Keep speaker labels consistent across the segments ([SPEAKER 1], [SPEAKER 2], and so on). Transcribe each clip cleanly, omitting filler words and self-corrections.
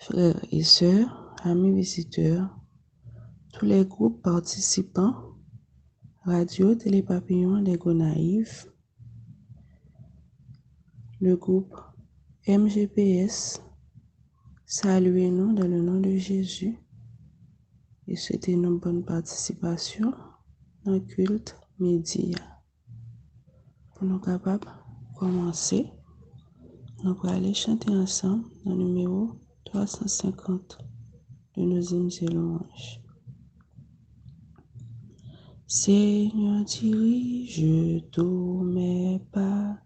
[SPEAKER 1] Frères et sœurs, amis visiteurs, tous les groupes participants, Radio Télépapillon des Gonaïves, le groupe MGPS, saluez-nous dans le nom de Jésus et souhaitez-nous bonne participation dans le culte midi. Pour nous capables de commencer, nous allons aller chanter ensemble dans le numéro 350 de nos hymnes et louanges. Seigneur, dirige tous mes pas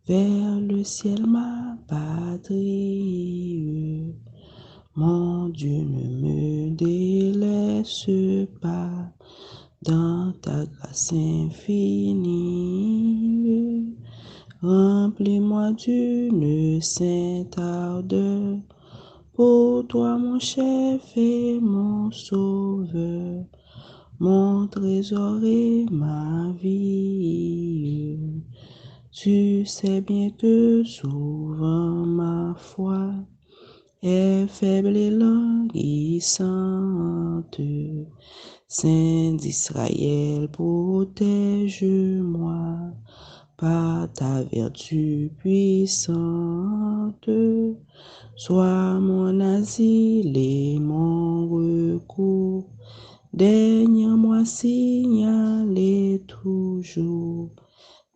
[SPEAKER 1] vers le ciel, ma patrie. Mon Dieu, ne me délaisse pas dans ta grâce infinie. Remplis-moi d'une sainte ardeur pour toi, mon chef et mon sauveur, mon trésor et ma vie. Tu sais bien que souvent ma foi est faible et languissante. Saint d'Israël, protège-moi par ta vertu puissante. Sois mon asile et mon recours. Daigne-moi signaler toujours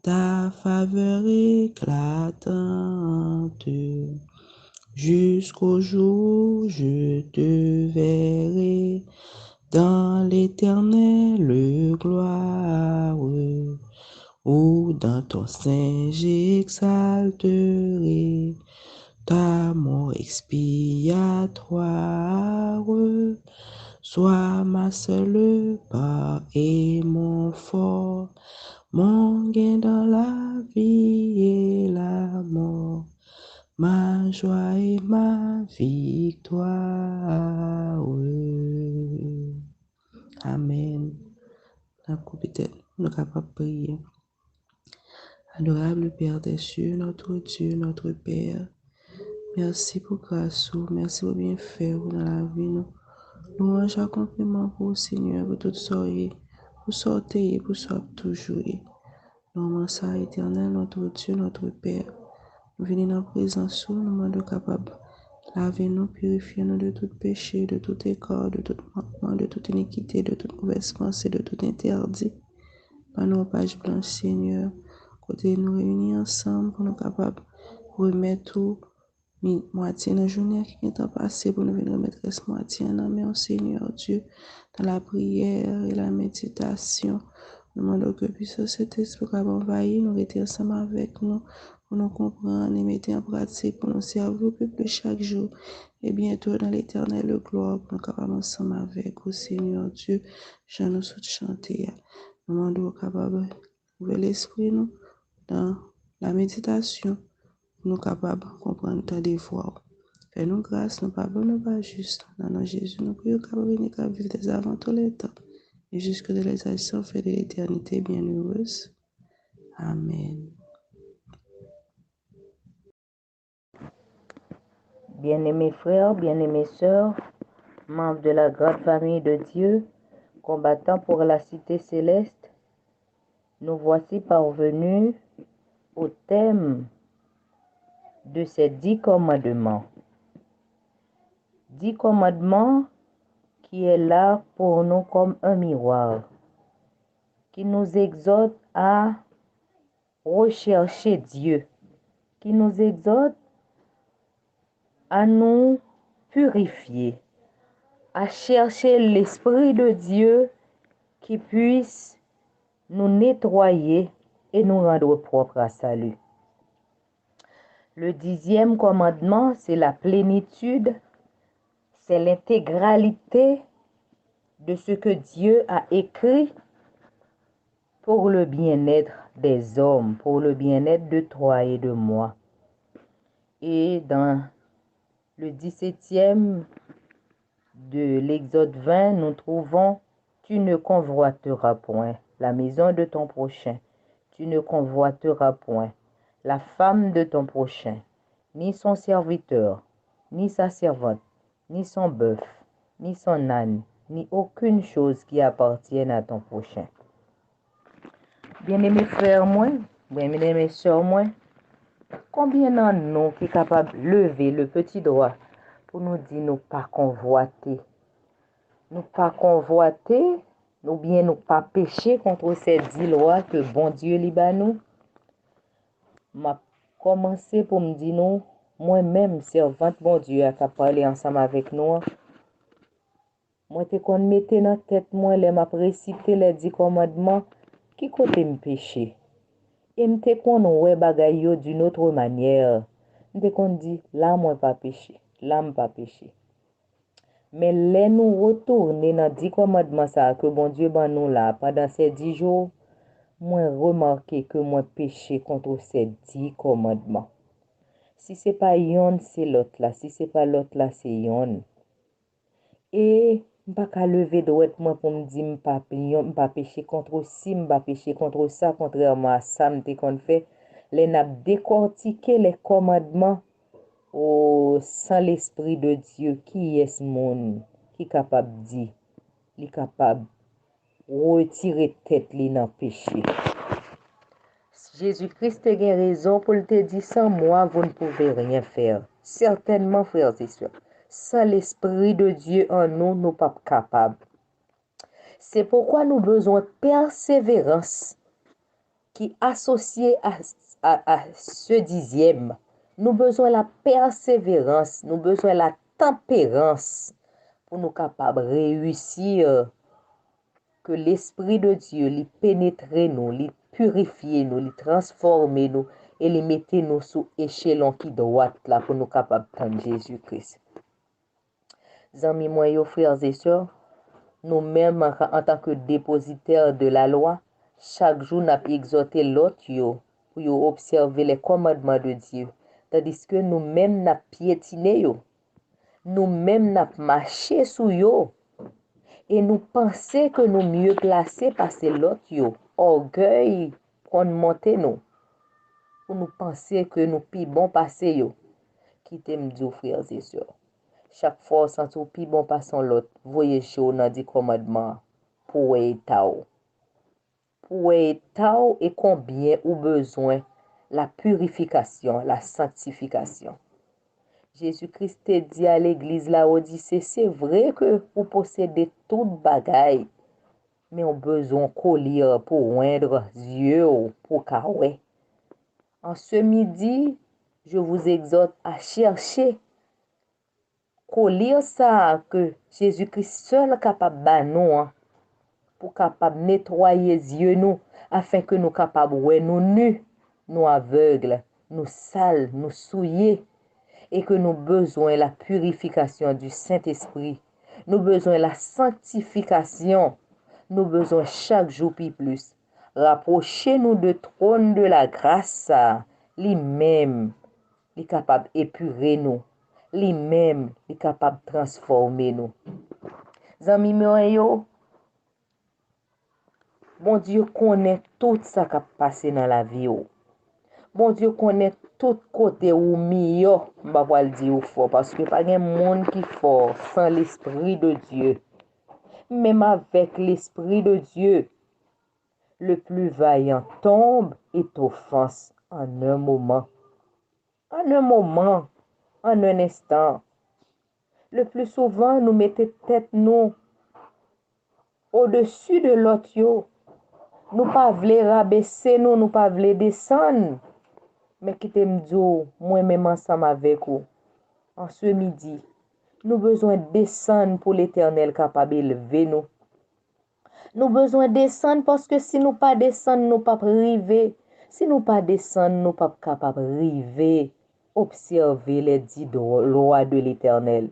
[SPEAKER 1] ta faveur éclatante, jusqu'au jour où je te verrai dans l'éternelle gloire, où dans ton sein j'exalterai ta mort expiatoire. Sois ma seule part et mon fort, mon gain dans la vie et la mort, ma joie et ma victoire. Amen. La coupe est nous capables de prier. Adorable Père des cieux, notre Dieu, notre Père, merci pour grâce, merci pour bienfait dans la vie. Louange et compliment pour le Seigneur, pour toute soirée, pour sortir, pour sortir toujours. Nous ça éternel, notre Dieu, notre Père. Nous venons dans la présence, nous demandons capable. Lavez-nous, purifiez-nous de tout péché, de tout écart, de tout manquement, de toute iniquité, de toute mauvaise pensée, de tout interdit. Par nos pages blanches, Seigneur, côté nous réunis ensemble pour nous capables de remettre tout moitié dans la journée qui est passée pour nous venir remettre cette moitié en main, Seigneur Dieu, dans la prière et la méditation. Nous demandons que puisse cet esprit envahir, nous rester ensemble avec nous, pour nous comprendre et mettre en pratique, pour nous servir plus chaque jour. Et bientôt dans l'éternelle gloire, pour nous capables ensemble avec vous, Seigneur Dieu, je nous souhaite chanter. Nous demandons capables d'ouvrir l'esprit nous dans la méditation, pour nous capables de comprendre ta devoir. Fais-nous grâce, nous pardonne, nous pas juste. Dans le nom de Jésus, nous prions capable de venir vivre des avant tous les temps. Et jusque de l'exaltation fait de l'éternité bienheureuse. Amen.
[SPEAKER 2] Bien-aimés frères, bien-aimées sœurs, membres de la grande famille de Dieu, combattants pour la cité céleste, nous voici parvenus au thème de ces 10 commandements. 10 commandements qui est là pour nous comme un miroir, qui nous exhorte à rechercher Dieu, qui nous exhorte à nous purifier, à chercher l'Esprit de Dieu qui puisse nous nettoyer et nous rendre propres à salut. Le 10e commandement, c'est la plénitude, c'est l'intégralité de ce que Dieu a écrit pour le bien-être des hommes, pour le bien-être de toi et de moi. Et dans le 17e de l'Exode 20, nous trouvons « Tu ne convoiteras point la maison de ton prochain, tu ne convoiteras point la femme de ton prochain, ni son serviteur, ni sa servante, ni son bœuf, ni son âne, ni aucune chose qui appartienne à ton prochain. Bien-aimés frères moi, bien-aimés sœurs moi, combien d'en nous qui est capable de lever le petit doigt pour nous dire nous pas convoiter, ou bien nous pas pécher contre ces 10 lois que bon Dieu liba nous. M'a commencé pour me dire nous, moi-même servante bon Dieu a parlé ensemble avec nous. Moi te kon mette dans tête moi les m'a réciter les 10 commandements qui côté me péché. Et m'te kon ouais bagay yo d'une autre manière. M'te kon dit là moi pas péché, là m'pas péché. Mais les nous retourner dans 10 commandements ça que bon Dieu ban nous là pendant ces 10 jours, moi remarqué que moi péché contre ces 10 commandements. Si c'est pas yon, c'est l'autre là, si c'est pas l'autre là, c'est yon. Et m'pas ka lever droite moi pour me dire m'pas péché contre ci, m'pas péché contre ça, contrairement à ça m'te kon fait. Les n'a décortiqué les commandements sans l'esprit de Dieu qui est ce monde qui est capable de dire, qui est capable de retirer tête li dans péché. Jésus-Christ a raison pour te dire sans moi vous ne pouvez rien faire. Certainement frères et sœurs, sans l'esprit de Dieu en nous, nous pas capables. C'est pourquoi nous avons besoin de persévérance qui est associée à ce 10e. Nous avons besoin de la persévérance, nous avons besoin de la tempérance pour nous capables de réussir, que l'Esprit de Dieu lui pénètre nous, lui purifie nous, lui transforme nous et lui mette nous sous échelon qui droit là pour nous capables de prendre Jésus-Christ. Amis, moi, frères et sœurs, nous-mêmes en tant que dépositaires de la loi, chaque jour nous exhorté l'autre pour observer les commandements de Dieu, tandis que nous-mêmes nous piétiné, nous-mêmes nous marché sous yo. Et nous pensons que nous mieux placés passer l'autre orgueil qu'on monte nous. Pour nous penser que nous plus bon passer yo. Qui t'aime dire frères et sœurs. Chaque fois sans tout plus bon passons l'autre. Voyez chaud dans 10 commandements. Pour tao. Pour tao et combien ou besoin la purification, la sanctification. Jésus-Christ te dit à l'église Laodicée, c'est vrai que vous possédez toute bagaille, mais on besoin collier pour oindre Dieu pour carouer. En ce midi, je vous exhorte à chercher collier ça que Jésus-Christ seul capable de nous, pour capable nettoyer yeux nous, afin que nous capables ouais nous nus, nous aveugles, nous sales, nous souillés. Et que nous besoin la purification du Saint-Esprit, nous besoin la sanctification, nous besoin chaque jour plus. Rapprochez-nous de trône de la grâce, lui-même est capable d'épurer nous, lui-même est capable de transformer nous. Amis moi, bon Dieu connaît tout ça qui a passé dans la vie. Bon Dieu connaît tout côté ou mieux, m'pa pas le dire fort parce que pas un monde qui fort sans l'esprit de Dieu. Même avec l'esprit de Dieu, le plus vaillant tombe et t'offense en un moment. En un moment, en un instant. Le plus souvent, nous mettons tête nous au-dessus de l'autre. Nous pas voulons rabaisser nous pas voulons descendre. Mais qui t'aime dire, moi-même ensemble avec vous, en ce midi, nous besoin descendre pour l'Éternel capable d'élever nous. Nous besoin descendre parce que si nous pas descendre, nous pas arriver. Si nous pas descendre, nous pas capable arriver. Observer les 10 lois de l'Éternel.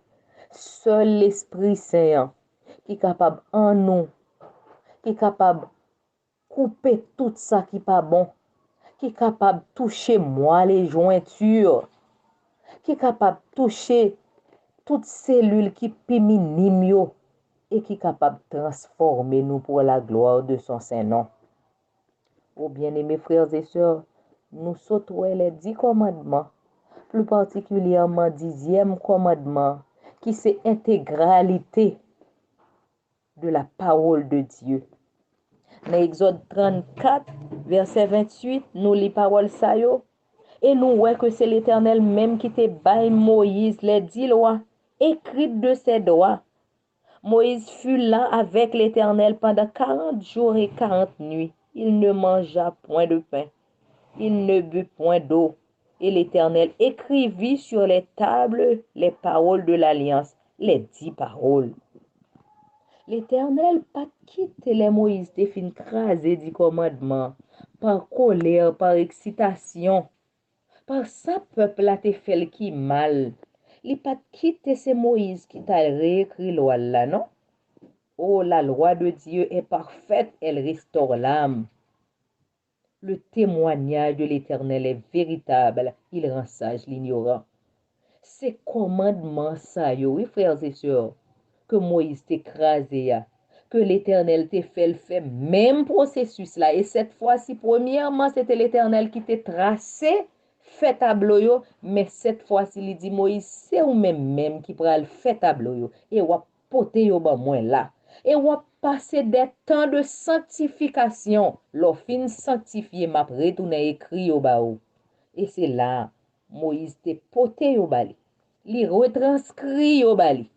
[SPEAKER 2] Seul l'Esprit Saint qui est capable en nous, qui est capable de couper tout ça qui n'est pas bon, qui est capable de toucher moi les jointures, qui est capable de toucher toutes cellules qui sont minimes et qui est capable de transformer nous pour la gloire de son Saint-Nom. Oh bien-aimés frères et sœurs, nous sautons les 10 commandements plus particulièrement 10e commandement, qui c'est intégralité de la parole de Dieu. Dans Exode 34, verset 28, nous lit parole ça yo, et nous voyons que c'est l'Éternel même qui te baille Moïse les 10 lois, écrites de ses doigts. Moïse fut là avec l'Éternel pendant 40 jours et 40 nuits. Il ne mangea point de pain, il ne but point d'eau. Et l'Éternel écrivit sur les tables les paroles de l'alliance, les 10 paroles. L'Éternel pas quitté les Moïse te fin craser 10 commandements, par colère, par excitation, par sa peuple la te fait qui mal. Il pas quitté c'est Moïse qui t'a réécrit loi là, non? Oh, la loi de Dieu est parfaite, elle restaure l'âme. Le témoignage de l'Éternel est véritable, il rend sage l'ignorant. Ces commandements, ça, oui, frères et sœurs, que Moïse t'écrasé, que l'Éternel t'a fait le fait, même processus là. Et cette fois-ci, premièrement, c'était l'Éternel qui t'a tracé, fait tableau, mais cette fois-ci, il dit Moïse, c'est ou même qui pral fait tableau, et ou poté yo ba moins là. Et ou passer des temps de sanctification. L'on fin sanctifié, m'a retourné écrit au ba ou. Et c'est là, Moïse te poté au bali. Li retranscrit au bali.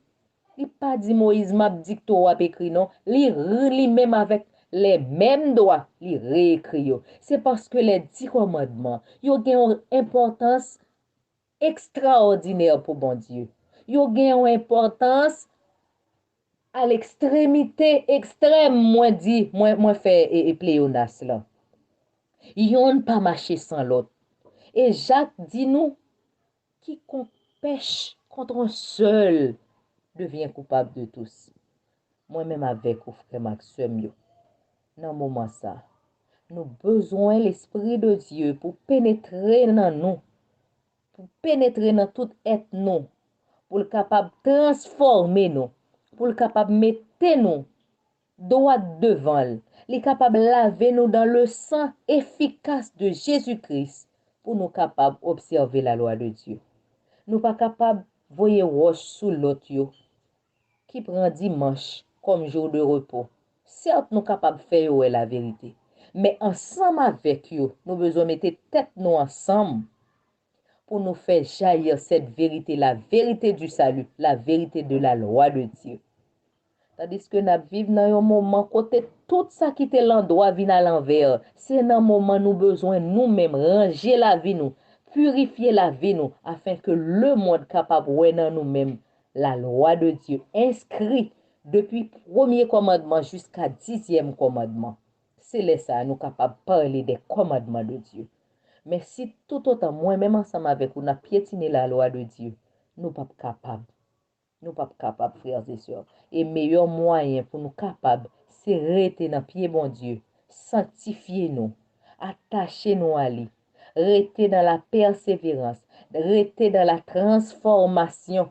[SPEAKER 2] Il pas dit Moïse m'a dicto ou écrit non. Li même avec les mêmes doigts, li réécrit yo. C'est parce que les 10 commandements, yo gen une importance extraordinaire pour bon Dieu. Yo gen une importance à l'extrémité extrême, moi dit, moi fait et pléonas là. Yon pas marcher sans l'autre. Et Jacques dit nous, quiconque pêche contre un seul devient coupable de tous. Moi-même avec vous, frère Maxime, dans le moment ça, nous avons besoin de l'Esprit de Dieu pour pénétrer dans nous, pour pénétrer dans tout être nous, pour le capable de transformer nous, pour le capable de mettre nous droit devant, il est capable de laver nous dans le sang efficace de Jésus-Christ pour nous capables d'observer la loi de Dieu. Nous pas capables de voyer roche sous l'autre qui prend dimanche comme jour de repos. Certes, nous capables de faire la vérité, mais ensemble avec eux, nous besoin mettre tête nous ensemble pour nous faire jaillir cette vérité, la vérité du salut, la vérité de la loi de Dieu. Tandis que nous vivons dans un moment côté tout ça qui était l'endroit vient à l'envers. C'est dans un moment nous besoin nous-mêmes ranger la vie nous, purifier la vie nous, afin que le monde capable de dans nous-mêmes la loi de Dieu inscrit depuis premier commandement jusqu'à 10e commandement. C'est là ça nous capable de parler des commandements de Dieu. Mais si tout autant moi-même ensemble avec vous n'a piétiné la loi de Dieu, nous pas capables. Nous pas capables, frères et sœurs. Et meilleur moyen pour nous capables, c'est rester dans pied bon Dieu, sanctifier nous, attacher nous à lui, rester dans la persévérance, rester dans la transformation,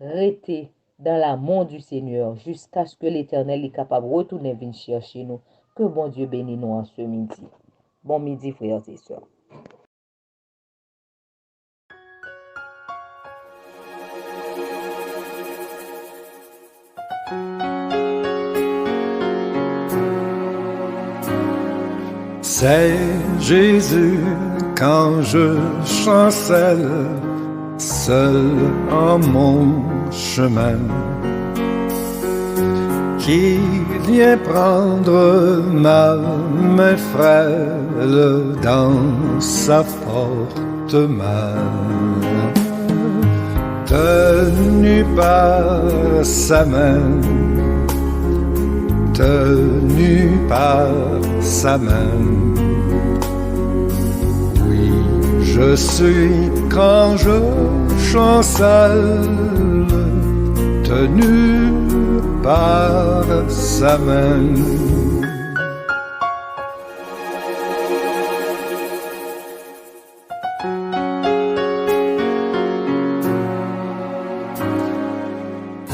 [SPEAKER 2] rester dans l'amour du Seigneur jusqu'à ce que l'Éternel est capable de retourner venir chercher nous. Que bon Dieu bénisse nous en ce midi. Bon midi, frères et sœurs.
[SPEAKER 3] C'est Jésus quand je chancelle, seul en mon chemin, qui vient prendre ma main frêle dans sa forte main, tenu par sa main, tenu par sa main. Oui, je suis quand je chancelle, tenu par sa main.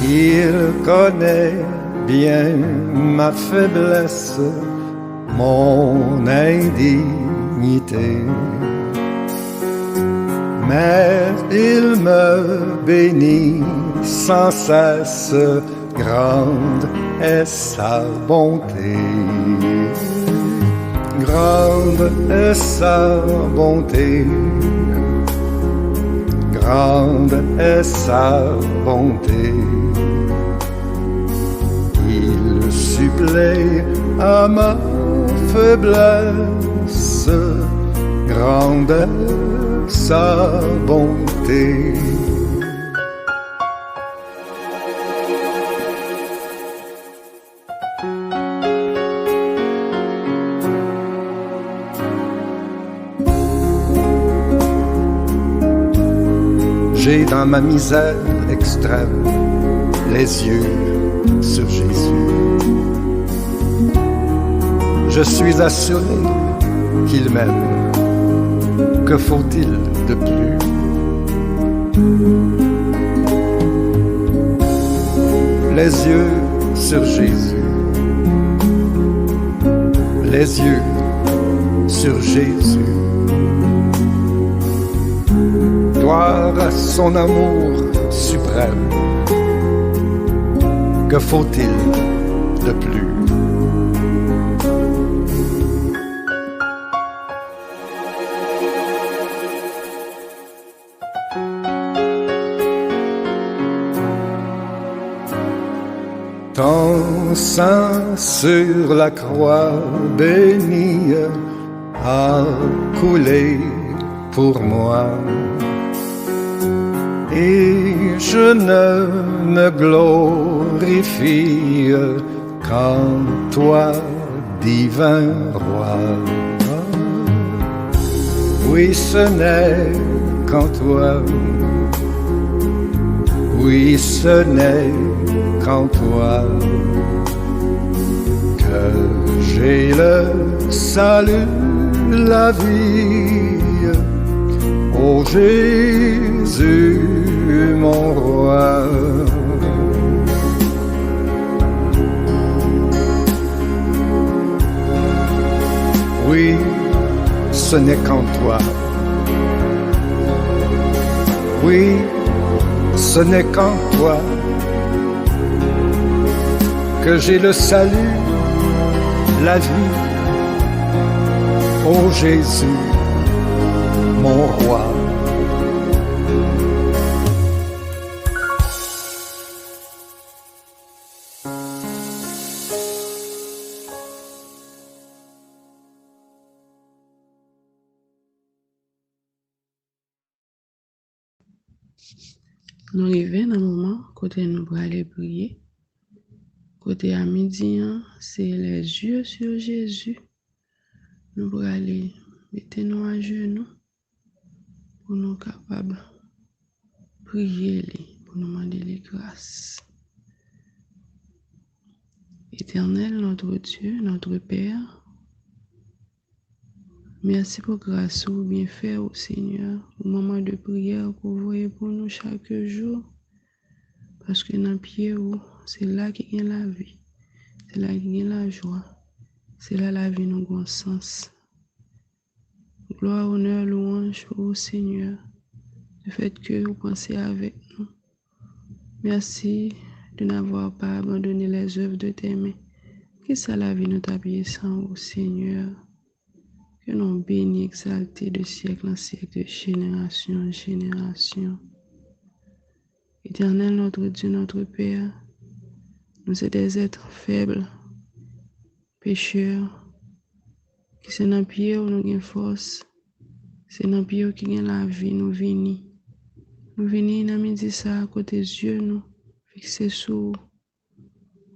[SPEAKER 3] Il connaît bien ma faiblesse, mon indignité. mais il me bénit sans cesse, grande est sa bonté. Grande est sa bonté, grande est sa bonté. Il supplée à ma faiblesse, grande est sa bonté. J'ai dans ma misère extrême les yeux sur Jésus. Je suis assuré qu'il m'aime. Que faut-il de plus? Les yeux sur Jésus. Les yeux sur Jésus. Gloire à son amour suprême. Que faut-il de plus? Ton sang sur la croix bénie a coulé pour moi. Et je ne me glorifie qu'en toi, divin roi. Oui, ce n'est qu'en toi. Oui, ce n'est qu'en toi que j'ai le salut, la vie. Ô Jésus, mon roi. Oui, ce n'est qu'en toi. Oui, ce n'est qu'en toi que j'ai le salut, la vie. Ô Jésus, mon roi.
[SPEAKER 1] Nous arrivons dans un moment côté nous pour aller prier. Côté à midi, c'est les yeux sur Jésus. Nous pour aller mettre nous à genoux pour nous capables de prier, pour nous demander les grâces. Éternel, notre Dieu, notre Père, merci pour grâce ou bienfait au Seigneur, au moment de prière que vous voyez pour nous chaque jour, parce que dans le pied, c'est là qu'il y a la vie, c'est là qu'il y a la joie, c'est là la vie nous a sens. Gloire, honneur, louange au Seigneur, le fait que vous pensez avec nous. Merci de n'avoir pas abandonné les œuvres de tes mains. Que ça la vie nous t'habille sans au Seigneur. Que nous bénis, exaltés de siècle en siècle, de génération en génération. Éternel, notre Dieu, notre Père, nous sommes des êtres faibles, pécheurs, qui sont dans le pied où nous avons force, c'est dans le pied où nous avons la vie, nous venons. Nous venons dans midi ça à côté des yeux, nous fixer sur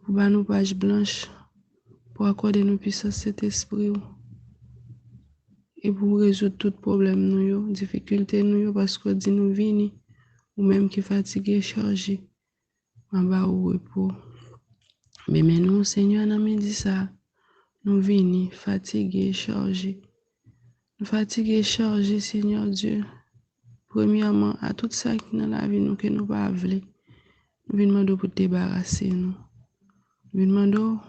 [SPEAKER 1] pour bas nos pages blanches, pour accorder nos puissances cet esprit et pour résoudre tout problème nous, difficulté nous, parce que dit nous venons, ou même qui fatigué, chargé, en bas au repos. Mais nous, Seigneur, dans midi ça, nous venons fatigués, chargés. Nous fatigués, chargés, Seigneur Dieu. Premièrement, à tout ça qui est dans la vie nous que nous pas voulu. Nous venons demander pour débarrasser nous. Nous venons demander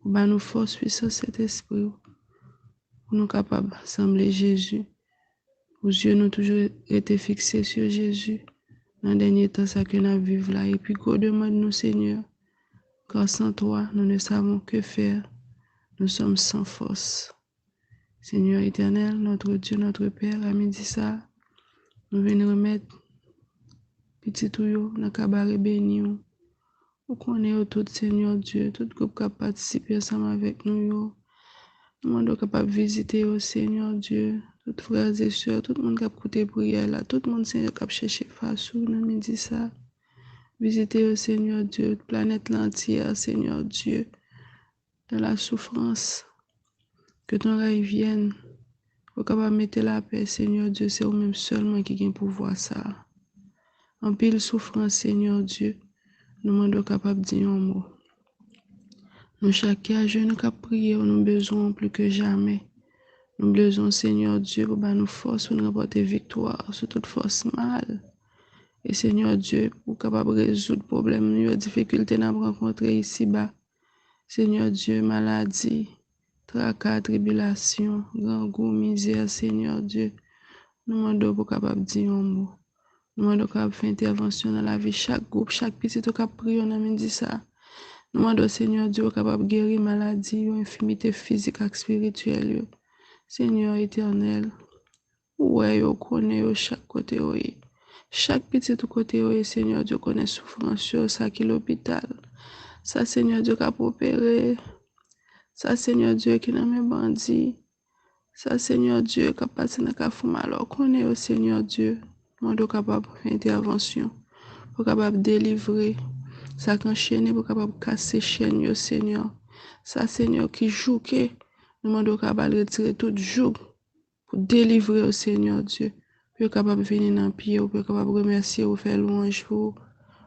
[SPEAKER 1] pour nous force puissance cet esprit pour nous capables d'assembler Jésus, Aux yeux nous toujours été fixés sur Jésus. Dans le dernier temps, ça que nous vivons là. Et puis, qu'on demande nous, Seigneur, car sans toi, nous ne savons que faire. Nous sommes sans force. Seigneur éternel, notre Dieu, notre Père, à midi ça, nous venons remettre petit tuyau dans le cabaret béni. Nous connaissons tout, Seigneur Dieu, tout groupe qui a participé ensemble avec nous. Nous sommes capables de visiter au Seigneur Dieu, tous frères et sœurs, tout le monde qui a écouté prière là, tout le monde Seigneur qui a cherché face nous midi ça. Visiter au Seigneur Dieu, planète entière, Seigneur Dieu, dans la souffrance. Que ton règne vienne. Pour capable mettre la paix, Seigneur Dieu, c'est vous-même seulement qui a pouvoir ça. En pile souffrance, Seigneur Dieu, nous sommes capables de dire un mot. Nous, chaque jour, nous avons prié, nous avons besoin plus que jamais. Nous avons besoin, Seigneur Dieu, pour nous force, pour nous remporter victoire sur toute force mal. Et Seigneur Dieu, pour capable résoudre le problème, les difficultés que nous avons rencontrées ici-bas. Seigneur Dieu, maladie, tracas, tribulation, grand goût, misère, Seigneur Dieu. Nous demandons pour capable de dire un mot. Nous demandons capable faire intervention dans la vie chaque groupe, chaque petit qui a prié, on a dit ça. Nous demandons Seigneur Dieu capable de guérir maladie, infirmité physique et spirituelle. Seigneur éternel, ouais, vous connaissez chaque côté. Chaque petit côté, Seigneur Dieu connaît souffrance, ça qui est l'hôpital. Ça, Seigneur Dieu qui a opéré. Ça, Seigneur Dieu qui n'a même bandit. Ça, Seigneur Dieu qui a passé dans le fou alors connaît au Seigneur Dieu. Nous sommes capables de faire intervention. Pour capable de délivrer. Ça qui enchaîne, pour capable de casser chaîne, au Seigneur. Ça, Seigneur qui joue, nous sommes capables de retirer tout joug pour délivrer au Seigneur Dieu. Pour capable de venir dans le pied, pour capable de remercier ou faire louange pour.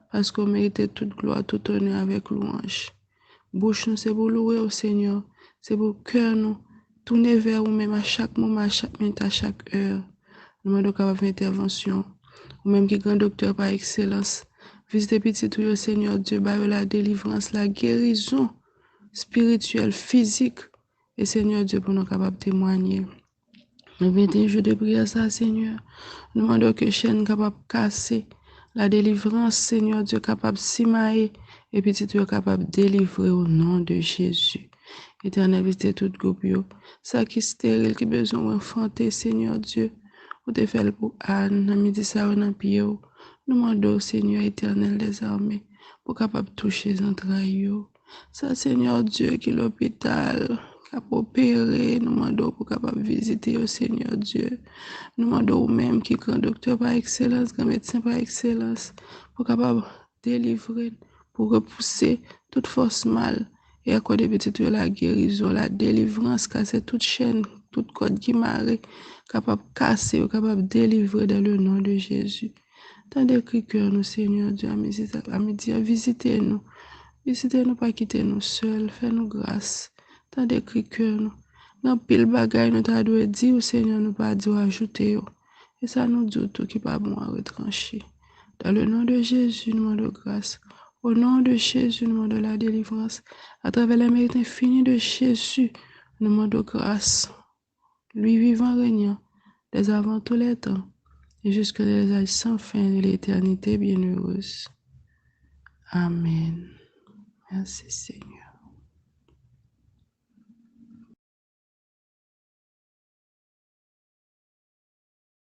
[SPEAKER 1] Parce qu'on mérite toute gloire, tout honneur avec louange. Bouche nous, c'est pour louer au Seigneur. C'est pour cœur nous. Tourner vers vous-même à chaque moment, à chaque minute, à chaque heure. Nous demandons capable d'intervention. Ou même qui grand docteur par excellence. Visitez petit tout, Seigneur Dieu, par la délivrance, la guérison spirituelle, physique. Et Seigneur Dieu, pour nous capables de témoigner. Nous 21 jours de prière, ça, Seigneur. Nous demandons que chaîne capable de casser. La délivrance, Seigneur Dieu, capable de s'immailler. Et petit Dieu capable de délivrer au nom de Jésus. Éternel, visitez tout groupe. Ça qui est stérile, qui a besoin d'enfanter, Seigneur Dieu. Ou de faire pour Anne, dans midi ça, dans pied. Nous demandons, Seigneur éternel des armées, pour capable de toucher les entrailles. Ça, Seigneur Dieu, qui est l'hôpital, qui a opéré, nous demandons pour capable visiter au Seigneur Dieu. Nous demandons même qui est grand docteur par excellence, grand médecin par excellence, pour capable délivrer, pour repousser toute force mal et accorder petit la guérison, la délivrance, casser toute chaîne, toute corde qui marre, capable de casser, capable de délivrer dans le nom de Jésus. Tant de cris cœur nous, Seigneur Dieu, à midi, visitez-nous. Visitez-nous, pas quitter nous seuls, fais-nous grâce. Tant de cris cœur nous. Dans pile bagaille, nous t'avons dit au Seigneur, nous pas dit ajouter. Et ça nous dit tout qui pas bon à retrancher. Dans le nom de Jésus, nous demandons grâce. Au nom de Jésus, nous demandons la délivrance. À travers la mérite infinie de Jésus, nous demandons grâce. Lui vivant, régnant, dès avant tous les temps, et jusqu'à les âges sans fin de l'éternité bienheureuse. Amen. Merci Seigneur.